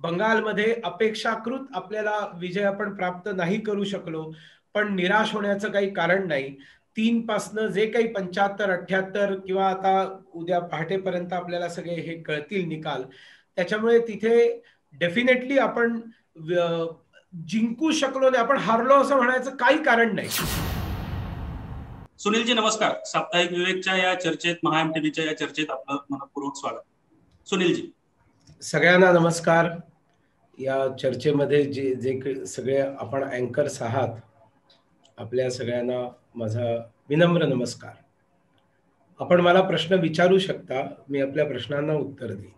बंगालमध्ये अपेक्षाकृत आपल्याला विजय आपण प्राप्त नाही करू शकलो, पण निराश होण्याचं काही कारण नाही. 3 पासनं जे काही 75, 78 किंवा आता उद्या पहाटेपर्यंत आपल्याला सगळे हे कळतील निकाल. त्याच्यामुळे तिथे डेफिनेटली आपण जिंकू शकलो नाही, आपण हारलो असं म्हणायचं काही कारण नाही. सुनीलजी नमस्कार. साप्ताहिक विवेकच्या या चर्चेत, महा एमटीव्हीच्या या चर्चेत आपलं मनपूर्वक स्वागत. सुनीलजी. सगळ्यांना नमस्कार. या चर्चेमध्ये जे सगळे आपण अँकर्स आहात, आपल्या सगळ्यांना माझा विनम्र नमस्कार. आपण मला प्रश्न विचारू शकता, मी आपल्या प्रश्नांना उत्तर देईन.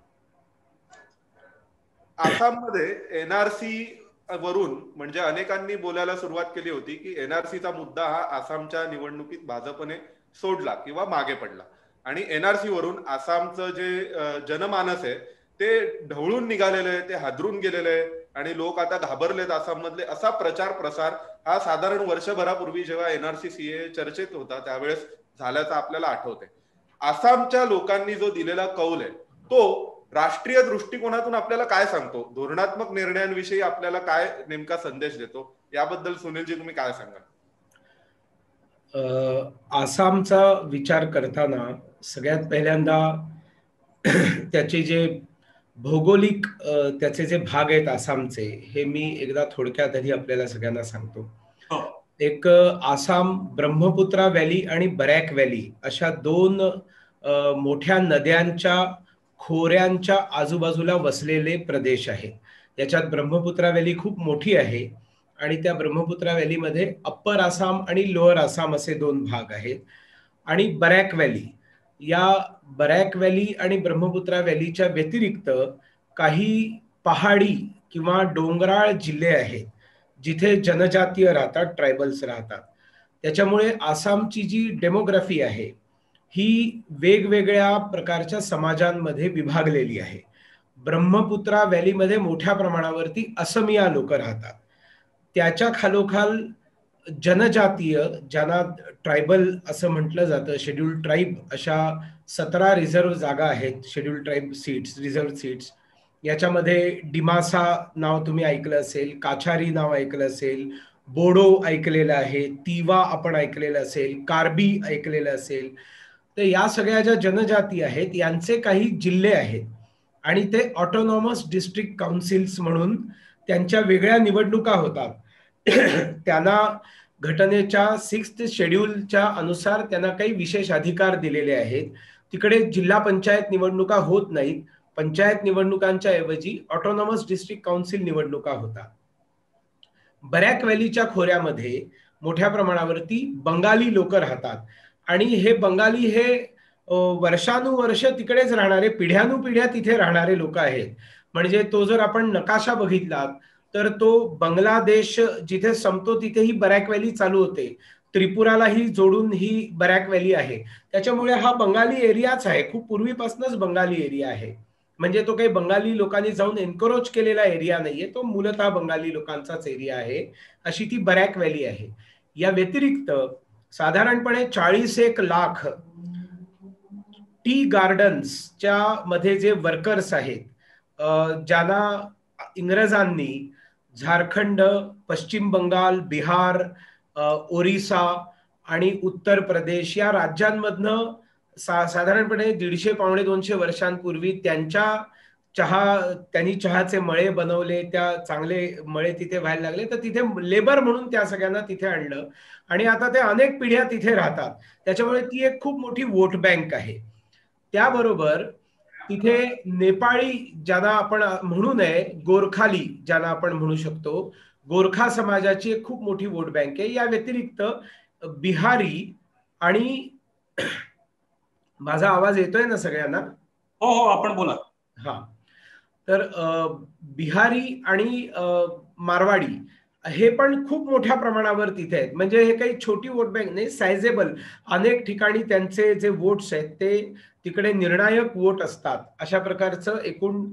आसाममध्ये एनआरसी वरून म्हणजे अनेकांनी बोलायला सुरुवात केली होती की एनआरसीचा मुद्दा हा आसामच्या निवडणुकीत भाजपने सोडला किंवा मागे पडला आणि एनआरसी वरून आसामचं जे जनमानस आहे ते ढवळून निघालेलं आहे, ते हादरून गेलेलं आहे आणि लोक आता घाबरलेत आसाममधले, असा प्रचार प्रसार हा साधारण वर्षभरापूर्वी जेव्हा एनआरसी सीए चर्चेत होता त्यावेळेस झाल्याचं आपल्याला आठवतंय. आसामच्या लोकांनी जो दिलेला कौल आहे तो राष्ट्रीय दृष्टिकोनातून आपल्याला काय सांगतो, धोरणात्मक निर्णयांविषयी आपल्याला काय नेमका संदेश देतो, याबद्दल सुनीलजी तुम्ही काय सांगाल? आसामचा विचार करताना सगळ्यात पहिल्यांदा त्याचे जे भौगोलिक त्याचे जे भाग आहेत आसामचे, हे मी एकदा थोडक्यात आधी आपल्याला सगळ्यांना सांगतो. एक आसाम ब्रह्मपुत्रा व्हॅली आणि बरॅक व्हॅली अशा 2 मोठ्या नद्यांच्या खोऱ्यांच्या आजूबाजूला वसलेले प्रदेश आहे. याच्यात ब्रह्मपुत्रा व्हॅली खूप मोठी आहे आणि त्या ब्रह्मपुत्रा व्हॅलीमध्ये अप्पर आसाम आणि लोअर आसाम असे 2 भाग आहेत. आणि बरॅक व्हॅली, या बरॅक व्हॅली आणि ब्रह्मपुत्रा व्हॅलीच्या व्यतिरिक्त काही पहाडी किंवा डोंगराळ जिल्हे आहेत जिथे जनजातीय राहतात, ट्रायबल्स राहतात. त्याच्यामुळे आसामची जी डेमोग्राफी आहे ही वेगवेगळ्या प्रकारच्या समाजांमध्ये विभागलेली आहे. ब्रह्मपुत्रा व्हॅलीमध्ये मोठ्या प्रमाणावरती असमिया लोक राहतात. त्याच्या खालोखाल जनजातीय, ज्यांना ट्रायबल असं म्हटलं जातं, शेड्यूल्ड ट्राईब, अशा 17 रिझर्व्ह जागा आहेत, scheduled tribe seats, reserve seats. याच्यामध्ये डिमासा नाव तुम्ही ऐकलं असेल, काछारी नाव ऐकलं असेल, बोडो ऐकलेलं आहे, तिवा आपण ऐकलेलं असेल, कार्बी ऐकलेलं असेल. तर या सगळ्या ज्या जनजाती आहेत यांचे काही जिल्हे आहेत आणि ते ऑटोनॉमस डिस्ट्रिक्ट काउन्सिल्स म्हणून त्यांच्या वेगळ्या निवडणुका होतात. त्यांना घटनेच्या 6th शेड्यूलच्या अनुसार त्यांना काही विशेष अधिकार दिलेले आहेत. तिकडे जिल्हा पंचायत निवडणुका होत नाहीत, पंचायत निवडणुकांच्या ऐवजी ऑटोनॉमस डिस्ट्रिक्ट काउन्सिल निवडणुका होतात. बरॅक व्हॅलीच्या खोऱ्यामध्ये मोठ्या प्रमाणावरती बंगाली लोक राहतात आणि हे बंगाली हे वर्षानुवर्ष तिकडेच राहणारे, पिढ्यानुपिढ्या तिथे राहणारे लोक आहेत. म्हणजे तो जर आपण नकाशा बघितला तर तो बांगलादेश जिथे संपतो तिथे ही बरॅक व्हॅली चालू होते, त्रिपुरालाही जोडून ही बरॅक व्हॅली आहे. त्याच्यामुळे हा बंगाली एरियाच आहे, खूप पूर्वीपासूनच बंगाली एरिया आहे. म्हणजे तो काही बंगाली लोकांनी जाऊन एन्करेज केलेला एरिया नाहीये, तो मूलतः बंगाली लोकांचाच एरिया आहे, अशी ती बरॅक व्हॅली आहे. या व्यतिरिक्त साधारणपणे 40 लाख टी गार्डन्सच्या मध्ये जे वर्कर्स आहेत, ज्यांना इंग्रजांनी झारखंड, पश्चिम बंगाल, बिहार, ओरिसा आणि उत्तर प्रदेश या राज्यांमधनं साधारणपणे 150-200 वर्षांपूर्वी त्यांनी चहाचे मळे बनवले, त्या चांगले मळे तिथे व्हायला लागले, तर तिथे लेबर म्हणून त्या सगळ्यांना तिथे आणलं आणि आता ते अनेक पिढ्या तिथे राहतात. त्याच्यामुळे ती एक खूप मोठी वोट बँक आहे. त्याबरोबर तिथे नेपाळी, ज्यांना आपण म्हणू नये, गोरखाली ज्यांना आपण म्हणू शकतो, गोरखा समाजाची एक खूप मोठी वोट बँक आहे. या व्यतिरिक्त बिहारी आणि माझा आवाज येतोय ना सगळ्यांना? हो हो, आपण बोला. हा, तर बिहारी आणि मारवाडी हे पण खूप मोठ्या प्रमाणावर तिथे आहेत. म्हणजे हे काही छोटी वोट बँक नाही, सायझेबल. अनेक ठिकाणी त्यांचे जे वोट्स आहेत ते तिकडे निर्णायक वोट असतात. अशा प्रकारचं एकूण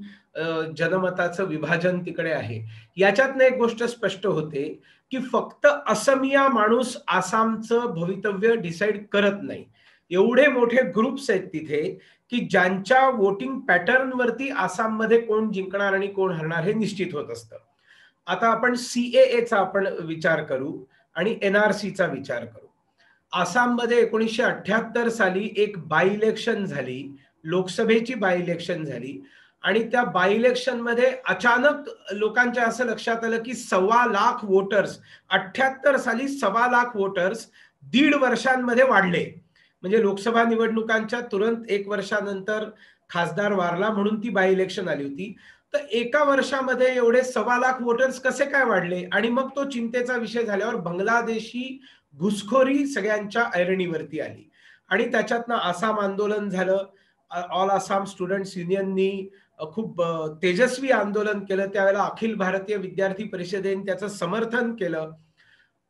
जनमताचं विभाजन तिकडे आहे. याच्यातनं एक गोष्ट स्पष्ट होते की फक्त असमिया माणूस आसामचं भवितव्य डिसाईड करत नाही. एवढे मोठे ग्रुप्स आहेत तिथे की ज्यांच्या वोटिंग पॅटर्नवरती आसाममध्ये कोण जिंकणार आणि कोण हरणार हे निश्चित होत असतं. आता आपण CAA चा आपण विचार करू आणि NRCचा विचार करू. आसाममध्ये 1978 साली एक बाय इलेक्शन झाली, लोकसभेची बाय इलेक्शन झाली आणि त्या बाय इलेक्शन मध्ये अचानक लोकांच्या असं लक्षात आलं की 1.25 लाख वोटर्स, 78 साली 1.25 लाख वोटर्स 1.5 वर्षांमध्ये वाढले. म्हणजे लोकसभा निवडणुकांच्या तुरंत 1 वर्षानंतर खासदार वारला म्हणून ती बाय इलेक्शन आली होती. तर एका वर्षामध्ये एवढे 1.25 लाख वोटर्स कसे काय वाढले? आणि मग तो चिंतेचा विषय झाल्यावर बांगलादेशी घुसखोरी सगळ्यांच्या ऐरणीवरती आली आणि त्याच्यातनं आसाम आंदोलन झालं. ऑल आसाम स्टुडंट्स युनियननी खूप तेजस्वी आंदोलन केलं. त्यावेळेला अखिल भारतीय विद्यार्थी परिषदेने त्याचं समर्थन केलं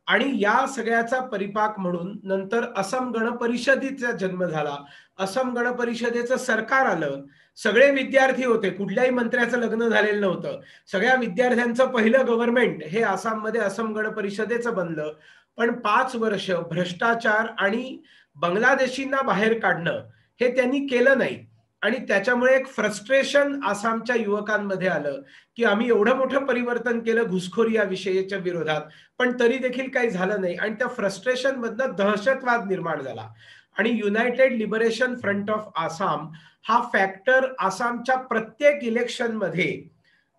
आणि या सगळ्याचा परिपाक म्हणून नंतर असम गण परिषदेचा जन्म झाला. असम गण परिषदेचं सरकार आलं. सगळे विद्यार्थी होते, कुठल्याही मंत्र्याचं लग्न झालेलं नव्हतं. सगळ्या विद्यार्थ्यांचं पहिलं गव्हर्नमेंट हे आसाममध्ये असम गण परिषदेचं बनलं. पण 5 वर्ष भ्रष्टाचार आणि बांगलादेशींना बाहेर काढणं हे त्यांनी केलं नाही आणि त्याच्यामुळे एक फ्रस्ट्रेशन आसामच्या युवकांमध्ये आलं की आम्ही एवढं मोठं परिवर्तन केलं घुसखोरी या विषयाच्या विरोधात, पण तरी देखील काही झालं नाही आणि त्या फ्रस्ट्रेशन मधनं दहशतवाद निर्माण झाला. आणि United liberation front of Assam हा फॅक्टर आसामच्या प्रत्येक इलेक्शन मध्ये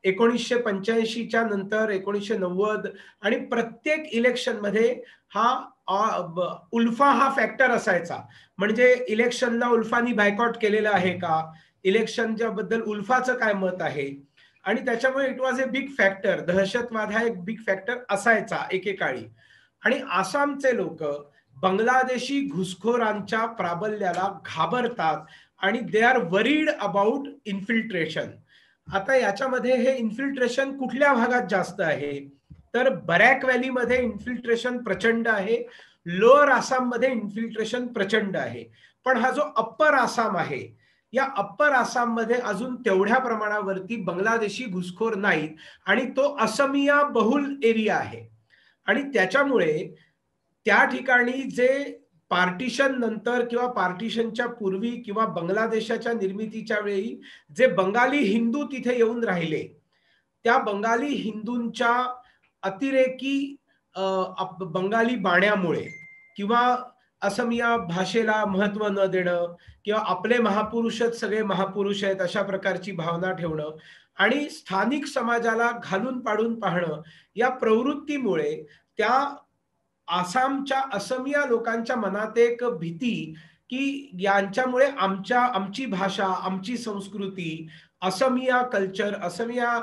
1985च्या नंतर 1990 आणि प्रत्येक इलेक्शन मध्ये हा उल्फा हा फॅक्टर असायचा. म्हणजे इलेक्शनला उल्फानी बायकॉट केलेलं आहे का, इलेक्शनच्या बद्दल उल्फाचं काय मत आहे, आणि त्याच्यामुळे it was a big factor. दहशतवाद हा एक बिग फॅक्टर असायचा एकेकाळी. आणि आसामचे लोक बांगलादेशी घुसखोरांच्या प्राबल्याला घाबरतात आणि they are worried about infiltration. आता याच्यामध्ये हे इन्फिल्ट्रेशन कुठल्या भागात जास्त आहे, तर बरॅक व्हॅलीमध्ये इन्फिल्ट्रेशन प्रचंड आहे, लोअर आसाममध्ये इन्फिल्ट्रेशन प्रचंड आहे. पण हा जो अप्पर आसाम आहे, या अप्पर आसाम मध्ये अजून तेवढ्या प्रमाणावरती बांगलादेशी घुसखोर नाहीत आणि तो असमिया बहुल एरिया आहे. आणि त्याच्यामुळे त्या ठिकाणी जे पार्टिशन नंतर किंवा पार्टिशनच्या पूर्वी किंवा बांगलादेशाच्या निर्मितीच्या वेळी जे बंगाली हिंदू तिथे येऊन राहिले, त्या बंगाली हिंदूंच्या अतिरेकी बंगाली बाण्यामुळे किंवा असमिया भाषेला महत्व न देणं किंवा आपले महापुरुषच सगळे महापुरुष आहेत अशा प्रकारची भावना ठेवणं आणि स्थानिक समाजाला घालून पाडून पाहणं, या प्रवृत्तीमुळे त्या आसामच्या असमिया लोकांच्या मनात एक भीती की यांच्यामुळे आमची भाषा, आमची संस्कृती, असमिया कल्चर, असमिया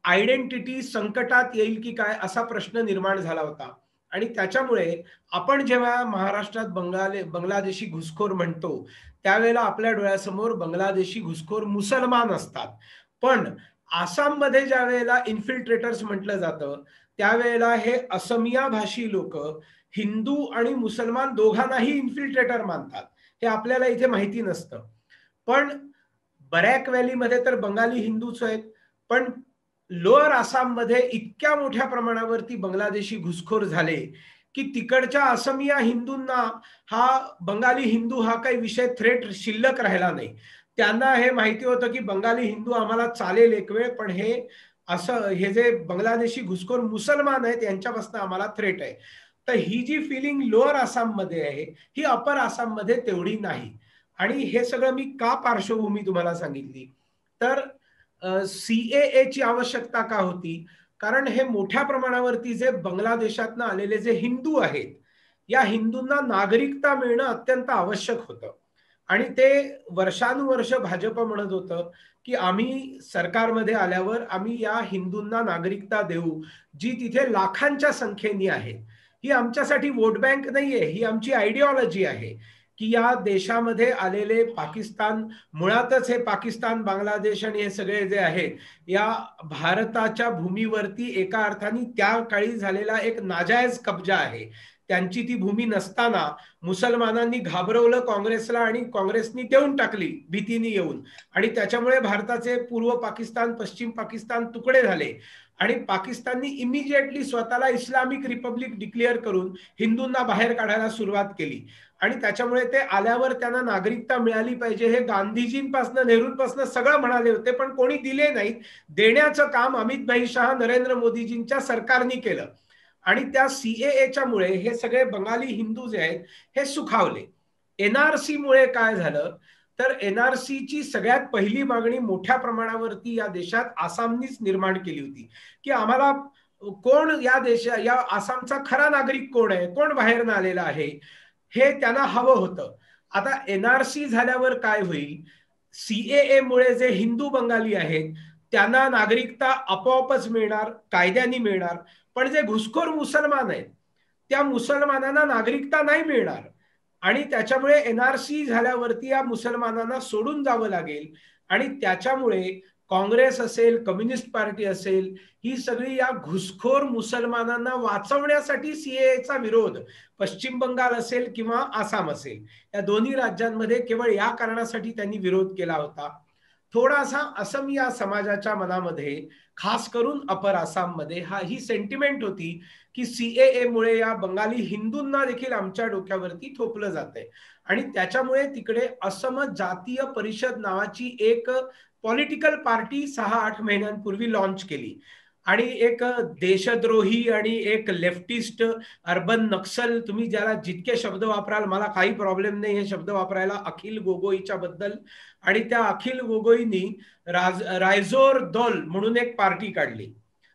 आयडेंटिटी संकटात येईल की काय असा प्रश्न निर्माण झाला होता. आणि त्याच्यामुळे आपण जेव्हा महाराष्ट्रात बांगलादेशी घुसखोर म्हणतो त्यावेळेला आपल्या डोळ्यासमोर बांगलादेशी घुसखोर मुसलमान असतात. पण आसाममध्ये ज्या वेळेला इन्फिल्ट्रेटर्स म्हटलं जातं त्यावेळेला हे असमिया भाषी लोक हिंदू आणि मुसलमान दोघांनाही इन्फिल्ट्रेटर मानतात. हे आपल्याला इथे माहिती नसतं. पण बरॅक व्हॅलीमध्ये तर बंगाली हिंदूच आहेत, पण लोअर आसाममध्ये इतक्या मोठ्या प्रमाणावरती बांगलादेशी घुसखोर झाले की तिकडच्या असमिया हिंदूंना हा बंगाली हिंदू हा काही विषय थ्रेट शिल्लक राहिला नाही. त्यांना हे माहिती होतं की बंगाली हिंदू आम्हाला चालेल एक वेळ, पण हे जे बांगलादेशी घुसखोर मुसलमान आहेत यांच्यापासून आम्हाला थ्रेट आहे. तर ही जी फिलिंग लोअर आसाम मध्ये आहे ही अपर आसाम मध्ये तेवढी नाही. आणि हे सगळं मी का पार्श्वभूमी तुम्हाला सांगितली, तर CAA ची आवश्यकता का होती, कारण हे मोठ्या प्रमाणावरती जे बांगलादेशातनं आलेले जे हिंदू आहेत या हिंदूंना नागरिकता मिळणं अत्यंत आवश्यक होतं. आणि ते वर्षानुवर्ष भाजप म्हणत होतं की आम्ही सरकारमध्ये आल्यावर आम्ही या हिंदूंना नागरिकता देऊ, जी तिथे लाखांच्या संख्येने आहे. ही आमच्यासाठी वोट बँक नाहीये, ही आमची आयडिओलॉजी आहे की या देशामध्ये आलेले पाकिस्तान, मुळातच हे पाकिस्तान, बांगलादेश आणि हे सगळे जे आहेत या भारताच्या भूमीवरती एका अर्थाने त्या काळी झालेला एक नाजायज कब्जा आहे. त्यांची ती भूमी नसताना मुसलमानांनी घाबरवलं काँग्रेसला आणि काँग्रेसनी देऊन टाकली भीतीने येऊन, आणि त्याच्यामुळे भारताचे पूर्व पाकिस्तान, पश्चिम पाकिस्तान तुकडे झाले आणि पाकिस्ताननी इमिजिएटली स्वतःला इस्लामिक रिपब्लिक डिक्लेअर करून हिंदूंना बाहेर काढायला सुरुवात केली. आणि त्याच्यामुळे ते आल्यावर त्यांना नागरिकता मिळाली पाहिजे हे गांधीजींपासून नेहरूंपासून सगळं म्हणाले होते, पण कोणी दिले नाहीत. देण्याचं काम अमित भाई शहा नरेंद्र मोदीजींच्या सरकारने केलं आणि त्या सीएएच्या मुळे हे सगळे बंगाली हिंदू जे आहेत हे सुखावले. एनआरसी मुळे काय झालं तर एनआरसीची सगळ्यात पहिली मागणी मोठ्या प्रमाणावरती या देशात आसामनीच निर्माण केली होती की आम्हाला कोण या आसामचा खरा नागरिक कोण आहे, कोण बाहेरनं आलेला आहे हे त्यांना हवं होतं. आता एनआरसी झाल्यावर काय होईल, सीएए मुळे जे हिंदू बंगाली आहेत त्यांना नागरिकता आपोआपच मिळणार, कायद्याने मिळणार, पण जे घुसखोर मुसलमान आहेत त्या मुसलमानांना नागरिकता नाही मिळणार आणि त्याच्यामुळे एनआरसी झाल्यावरती या मुसलमानांना सोडून जावं लागेल आणि त्याच्यामुळे काँग्रेस असेल, कम्युनिस्ट पार्टी असेल, ही सगळी या घुसखोर मुसलमानांना वाचवण्यासाठी सीएएचा विरोध पश्चिम बंगाल असेल किंवा आसाम असेल या दोन्ही राज्यांमध्ये केवळ या कारणासाठी त्यांनी विरोध केला होता. थोडासा असमिया समाजाच्या मनामध्ये खास करून अपर आसाममध्ये ही सेंटिमेंट होती की सीएए मुळे या बंगाली हिंदूंना देखील आमच्या डोक्यावरती थोपलं जातंय आणि त्याच्यामुळे तिकडे असम जातीय परिषद नावाची एक पॉलिटिकल पार्टी 6-8 महिन्यांपूर्वी लॉन्च केली आणि एक देशद्रोही आणि एक लेफ्टिस्ट अर्बन नक्सल, तुम्ही ज्याला जितके शब्द वापराल मला काही प्रॉब्लेम नाही हे शब्द वापरायला, अखिल गोगोईच्या बद्दल. आणि त्या अखिल गोगोईनी रायझोर दौल म्हणून एक पार्टी काढली.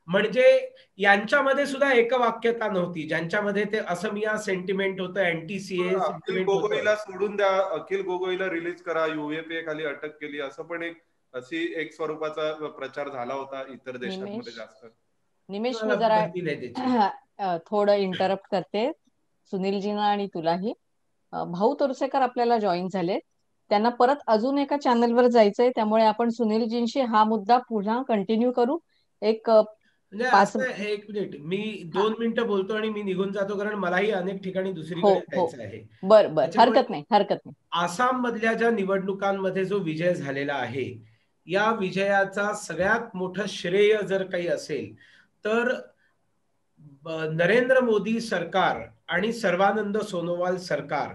म्हणजे यांच्यामध्ये सुद्धा एकवाक्यता नव्हती, ज्यांच्यामध्ये ते असमिया सेंटिमेंट होतं, अँटी सीए अखिल गोगोईला सोडून द्या, अखिल गोगोईला रिलीज करा, यूएपीए खाली अटक केली, असं पण एक स्वरूपाचा प्रचार झाला होता इतर देशांमध्ये जास्त. निमेश मी जरा थोडं इंटरप्ट करते सुनीलजींना आणि तुलाही. भाऊ तोरसेकर आपल्याला जॉईन झाले, त्यांना परत अजून एका चॅनलवर जायचंय, त्यामुळे आपण सुनीलजींशी हा मुद्दा पुन्हा कंटिन्यू करू. एक मिनिट, मी 2 मिनिटं बोलतो आणि मी निघून जातो, कारण मलाही अनेक ठिकाणी दुसरीकडे जायचं आहे. बरं, हरकत नाही. आसाम मधल्या ज्या निवडणुकांमध्ये जो विजय झालेला आहे या विजयाचा सगळ्यात मोठं श्रेय जर काही असेल तर नरेंद्र मोदी सरकार आणि सर्वानंद सोनोवाल सरकार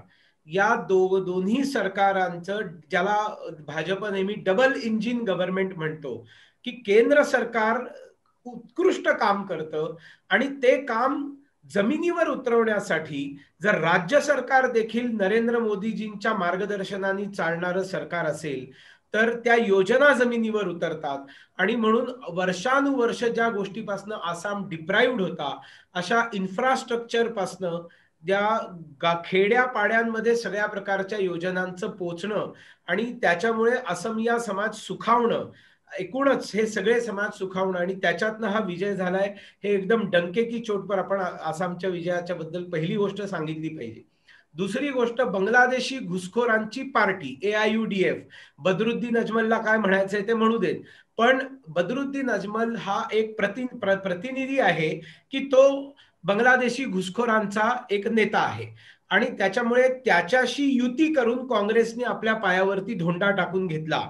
या दोन्ही सरकारांचं, ज्याला भाजप नेहमी डबल इंजिन गव्हर्नमेंट म्हणतो, की केंद्र सरकार उत्कृष्ट काम करतं आणि ते काम जमिनीवर उतरवण्यासाठी जर राज्य सरकार देखील नरेंद्र मोदीजींच्या मार्गदर्शनाने चालणारं सरकार असेल तर त्या योजना जमिनीवर उतरतात. आणि म्हणून वर्षानुवर्ष ज्या गोष्टीपासून आसाम डिप्राइव्ड होता अशा इन्फ्रास्ट्रक्चर पासनं त्या खेड्यापाड्यांमध्ये सगळ्या प्रकारच्या योजनांचं पोचणं आणि त्याच्यामुळे असमिया समाज सुखावणं, एकूणच हे सगळे समाज सुखावणं आणि त्याच्यातनं हा विजय झालाय, हे एकदम डंके की चोट पर आपण आसामच्या विजयाच्या बद्दल पहिली गोष्ट सांगितली पाहिजे. दुसरी गोष्ट, बांगलादेशी घुसखोरांची पार्टी AIUDF, बदरुद्दीन अजमलला काय म्हणायचंय ते म्हणू देत, पण बदरुद्दीन अजमल हा एक प्रतिनिधी आहे की तो बांगलादेशी घुसखोरांचा एक नेता आहे आणि त्याच्यामुळे त्याच्याशी युती करून काँग्रेसने आपल्या पायावरती धोंडा टाकून घेतला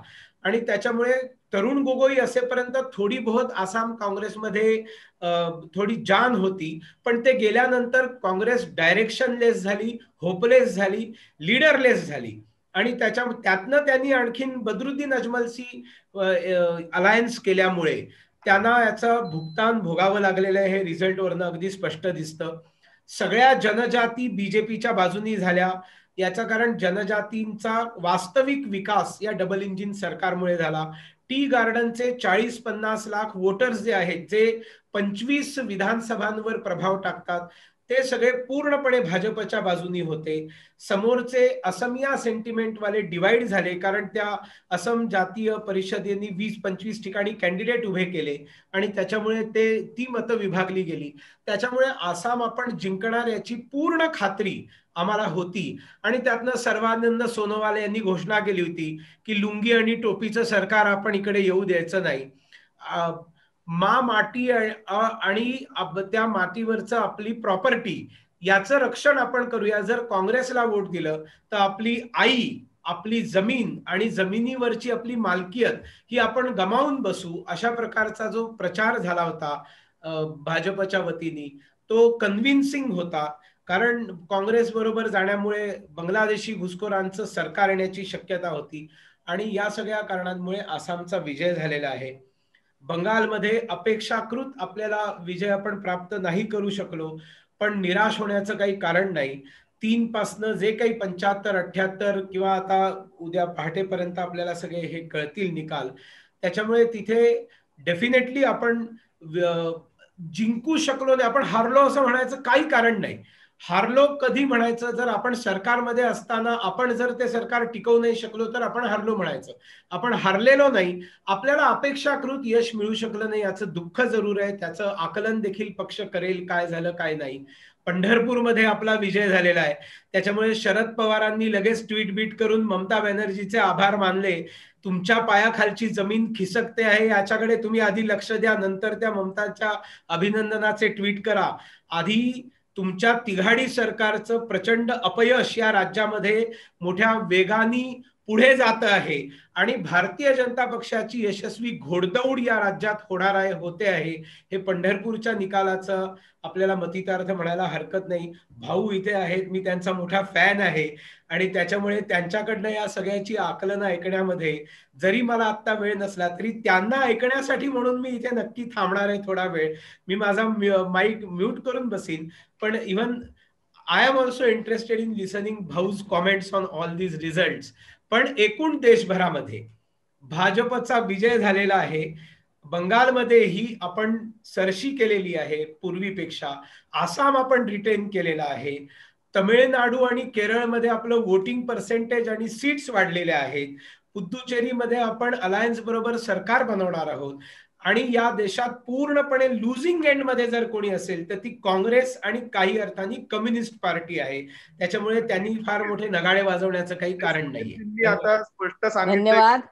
आणि त्याच्यामुळे तरुण गोगोई असेपर्यंत थोडी बहुत आसाम काँग्रेसमध्ये थोडी जान होती, पण ते गेल्यानंतर काँग्रेस डायरेक्शनलेस झाली, होपलेस झाली, लीडरलेस झाली आणि त्यातनं त्यांनी आणखीन बदरुद्दीन अजमलशी अलायन्स केल्यामुळे त्यांना याचं भुगतान भोगावं लागलेलं आहे. हे रिझल्टवरनं अगदी स्पष्ट दिसतं. सगळ्या जनजाती बीजेपीच्या बाजूनी झाल्या, याचं कारण जनजातींचा वास्तविक विकास या डबल इंजिन सरकारमुळे झाला. टी गार्डनचे 40-50 लाख वोटर्स जे आहेत, जे 25 विधानसभांवर प्रभाव टाकतात, ते सगळे पूर्णपणे भाजपच्या बाजूनी होते. समोरचे असमिया सेंटिमेंटवाले डिवाइड झाले, कारण त्या असम जातीय परिषदेने 20-25 ठिकाणी कॅन्डिडेट उभे केले आणि त्याच्यामुळे ती मतं विभागली गेली. त्याच्यामुळे आसाम आपण जिंकणार याची पूर्ण खात्री आम्हाला होती आणि त्यातनं सर्वानंद सोनोवाल यांनी घोषणा केली होती की लुंगी आणि टोपीचं सरकार आपण इकडे येऊ द्यायचं नाही. माती आणि त्या मातीवरचं आपली प्रॉपर्टी याचं रक्षण आपण करूया. जर काँग्रेसला वोट दिलं तर आपली आई, आपली जमीन आणि जमिनीवरची आपली मालकीयत ही आपण गमावून बसू, अशा प्रकारचा जो प्रचार झाला होता भाजपच्या वतीने तो कन्व्हिन्सिंग होता. कारण काँग्रेस बरोबर जाण्यामुळे बांगलादेशी घुसखोरांचं सरकार येण्याची शक्यता होती आणि या सगळ्या कारणांमुळे आसामचा विजय झालेला आहे. बंगालमध्ये अपेक्षाकृत आपल्याला विजय आपण प्राप्त नाही करू शकलो, पण निराश होण्याचं काही कारण नाही. 3 पासनं जे काही 75-78 किंवा आता उद्या पहाटेपर्यंत आपल्याला सगळे हे कळतील निकाल, त्याच्यामुळे तिथे डेफिनेटली आपण जिंकू शकलो नाही, आपण हारलो असं म्हणायचं काही कारण नाही. हारलो कधी म्हणायचं, जर आपण सरकारमध्ये असताना आपण जर ते सरकार टिकवू नाही शकलो तर आपण हारलो म्हणायचं. आपण हारलेलो नाही, आपल्याला अपेक्षाकृत यश मिळू शकलं नाही याचं दुःख जरूर आहे. त्याचं आकलन देखील पक्ष करेल, काय झालं काय नाही. पंढरपूरमध्ये आपला विजय झालेला आहे, त्याच्यामुळे शरद पवारांनी लगेच ट्विट बीट करून ममता बॅनर्जीचे आभार मानले. तुमच्या पायाखालची जमीन खिसकते आहे याच्याकडे तुम्ही आधी लक्ष द्या, नंतर त्या ममताच्या अभिनंदनाचे ट्विट करा. आधी तुमच्या तिघाडी सरकारचं प्रचंड अपयश या राज्यामध्ये मोठ्या वेगाने पुढे जात आहे आणि भारतीय जनता पक्षाची यशस्वी घोडदौड या राज्यात होते आहे. हे पंढरपूरच्या निकालाचं आपल्याला मतितार्थ म्हणायला हरकत नाही. भाऊ इथे आहेत, मी त्यांचा मोठा फॅन आहे आणि त्याच्यामुळे त्यांच्याकडनं या सगळ्याची आकलन ऐकण्यामध्ये जरी मला आत्ता वेळ नसला तरी त्यांना ऐकण्यासाठी म्हणून मी इथे नक्की थांबणार आहे थोडा वेळ. मी माझा माईक म्यूट करून बसीन, पण even I am also interested in listening भाऊज comments on all these results. पण एकूण देशभरामध्ये भाजपचा विजय झालेला आहे. बंगालमध्येही आपण सरशी केलेली आहे पूर्वीपेक्षा. आसाम आपण रिटेन केलेला आहे. तमिळनाडू आणि केरळमध्ये आपलं वोटिंग पर्सेंटेज आणि सीट्स वाढलेले आहेत. पुद्दुचेरीमध्ये आपण अलायन्स बरोबर सरकार बनवणार आहोत आणि या देशात पूर्णपणे लुझिंग एंड मध्ये जर कोणी असेल तर ती काँग्रेस आणि काही अर्थाने कम्युनिस्ट पार्टी आहे. त्याच्यामुळे त्यांनी फार मोठे नगाडे वाजवण्याचं काही कारण नाहीये. आता स्पष्ट सांगितलं. धन्यवाद.